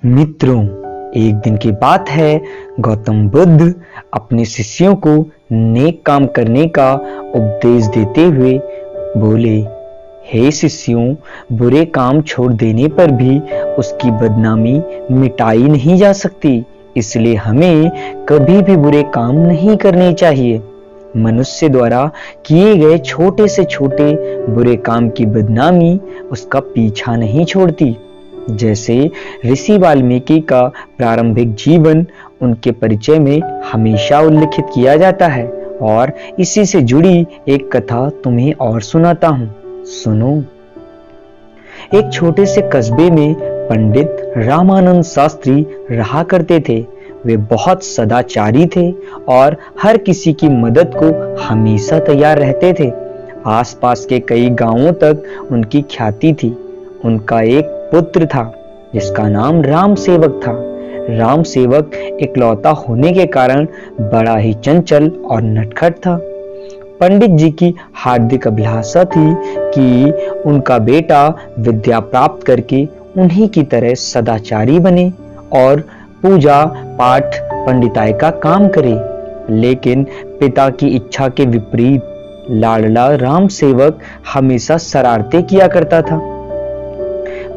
मित्रों, एक दिन की बात है। गौतम बुद्ध अपने शिष्यों को नेक काम करने का उपदेश देते हुए बोले, हे शिष्यों, बुरे काम छोड़ देने पर भी उसकी बदनामी मिटाई नहीं जा सकती। इसलिए हमें कभी भी बुरे काम नहीं करने चाहिए। मनुष्य द्वारा किए गए छोटे से छोटे बुरे काम की बदनामी उसका पीछा नहीं छोड़ती। जैसे ऋषि वाल्मीकि का प्रारंभिक जीवन उनके परिचय में हमेशा उल्लिखित किया जाता है, और इसी से जुड़ी एक कथा तुम्हें और सुनाता हूँ। सुनो। एक छोटे से कस्बे में पंडित रामानंद शास्त्री रहा करते थे। वे बहुत सदाचारी थे और हर किसी की मदद को हमेशा तैयार रहते थे। आसपास के कई गांवों तक उनकी ख्याति थी। उनका एक पुत्र था जिसका नाम राम सेवक था। राम सेवक इकलौता होने के कारण बड़ा ही चंचल और नटखट था। पंडित जी की हार्दिक अभिलाषा थी कि उनका बेटा विद्या प्राप्त करके उन्हीं की तरह सदाचारी बने और पूजा पाठ पंडिताई का काम करे। लेकिन पिता की इच्छा के विपरीत लाडला राम सेवक हमेशा शरारतें किया करता था।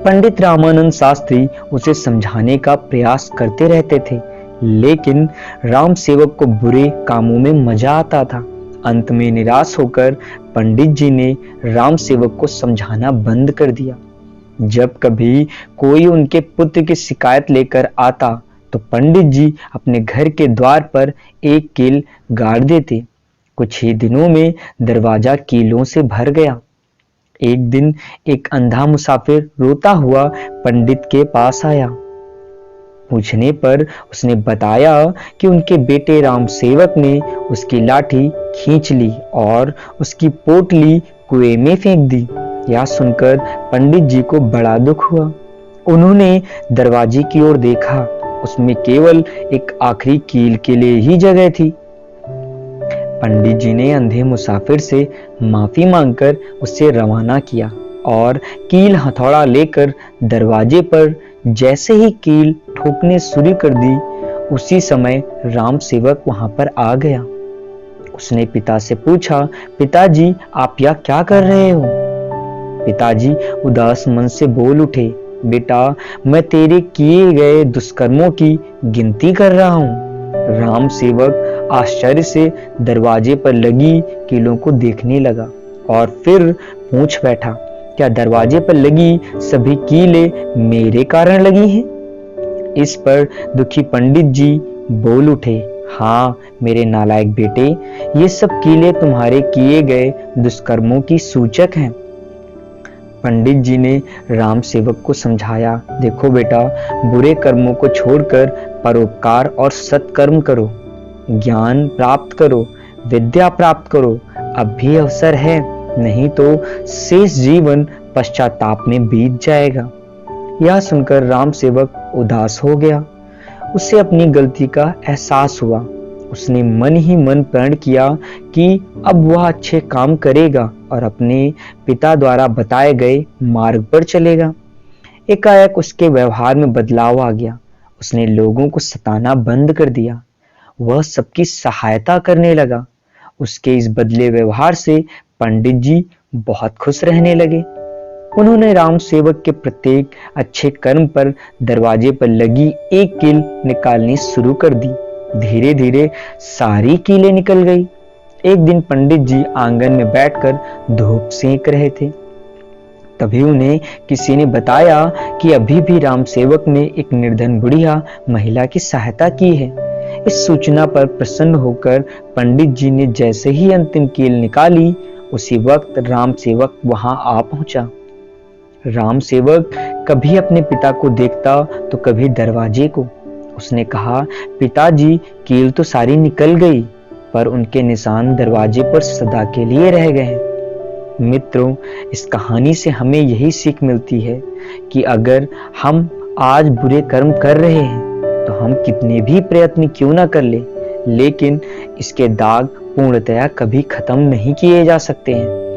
पंडित रामानंद शास्त्री उसे समझाने का प्रयास करते रहते थे, लेकिन राम सेवक को बुरे कामों में मजा आता था। अंत में निराश होकर पंडित जी ने राम सेवक को समझाना बंद कर दिया। जब कभी कोई उनके पुत्र की शिकायत लेकर आता तो पंडित जी अपने घर के द्वार पर एक कील गाड़ देते। कुछ ही दिनों में दरवाजा कीलों से भर गया। एक दिन एक अंधा मुसाफिर रोता हुआ पंडित के पास आया। पूछने पर उसने बताया कि उनके बेटे राम सेवक ने उसकी लाठी खींच ली और उसकी पोटली कुएं में फेंक दी। यह सुनकर पंडित जी को बड़ा दुख हुआ। उन्होंने दरवाजे की ओर देखा। उसमें केवल एक आखिरी कील के लिए ही जगह थी। पंडित जी ने अंधे मुसाफिर से माफी मांगकर उसे रवाना किया और कील हथौड़ा लेकर दरवाजे पर जैसे ही कील ठोकने शुरू कर दी, उसी समय राम सेवक वहां पर आ गया। उसने पिता से पूछा, पिताजी आप यह क्या कर रहे हो? पिताजी उदास मन से बोल उठे, बेटा मैं तेरे किए गए दुष्कर्मों की गिनती कर रहा हूँ। राम सेवक आश्चर्य से दरवाजे पर लगी कीलों को देखने लगा और फिर पूछ बैठा, क्या दरवाजे पर लगी सभी कीलें मेरे कारण लगी हैं? इस पर दुखी पंडित जी बोल उठे, हाँ मेरे नालायक बेटे, ये सब कीलें तुम्हारे किए गए दुष्कर्मों की सूचक हैं। पंडित जी ने राम सेवक को समझाया, देखो बेटा, बुरे कर्मों को छोड़कर परोपकार और सत्कर्म करो, ज्ञान प्राप्त करो, विद्या प्राप्त करो, अब भी अवसर है, नहीं तो शेष जीवन पश्चाताप में बीत जाएगा। यह सुनकर राम सेवक उदास हो गया। उसे अपनी गलती का एहसास हुआ। उसने मन ही मन प्रण किया कि अब वह अच्छे काम करेगा और अपने पिता द्वारा बताए गए मार्ग पर चलेगा। एकाएक उसके व्यवहार में बदलाव आ गया। उसने लोगों को सताना बंद कर दिया। वह सबकी सहायता करने लगा। उसके इस बदले व्यवहार से पंडित जी बहुत खुश रहने लगे। उन्होंने राम सेवक के प्रत्येक अच्छे कर्म पर दरवाजे पर लगी एक कील निकालनी शुरू कर दी। धीरे धीरे सारी कीलें निकल गई। एक दिन पंडित जी आंगन में बैठकर धूप सेंक रहे थे। तभी उन्हें किसी ने बताया कि अभी भी राम सेवक ने एक निर्धन बुढ़िया महिला की सहायता की है। इस सूचना पर प्रसन्न होकर पंडित जी ने जैसे ही अंतिम कील निकाली, उसी वक्त राम सेवक वहां आ पहुंचा। राम सेवक कभी अपने पिता को देखता तो कभी दरवाजे को। उसने कहा, पिताजी कील तो सारी निकल गई, पर उनके निशान दरवाजे पर सदा के लिए रह गए हैं। मित्रों, इस कहानी से हमें यही सीख मिलती है कि अगर हम आज बुरे कर्म कर रहे हैं तो हम कितने भी प्रयत्न क्यों ना कर ले, लेकिन इसके दाग पूर्णतया कभी खत्म नहीं किए जा सकते हैं।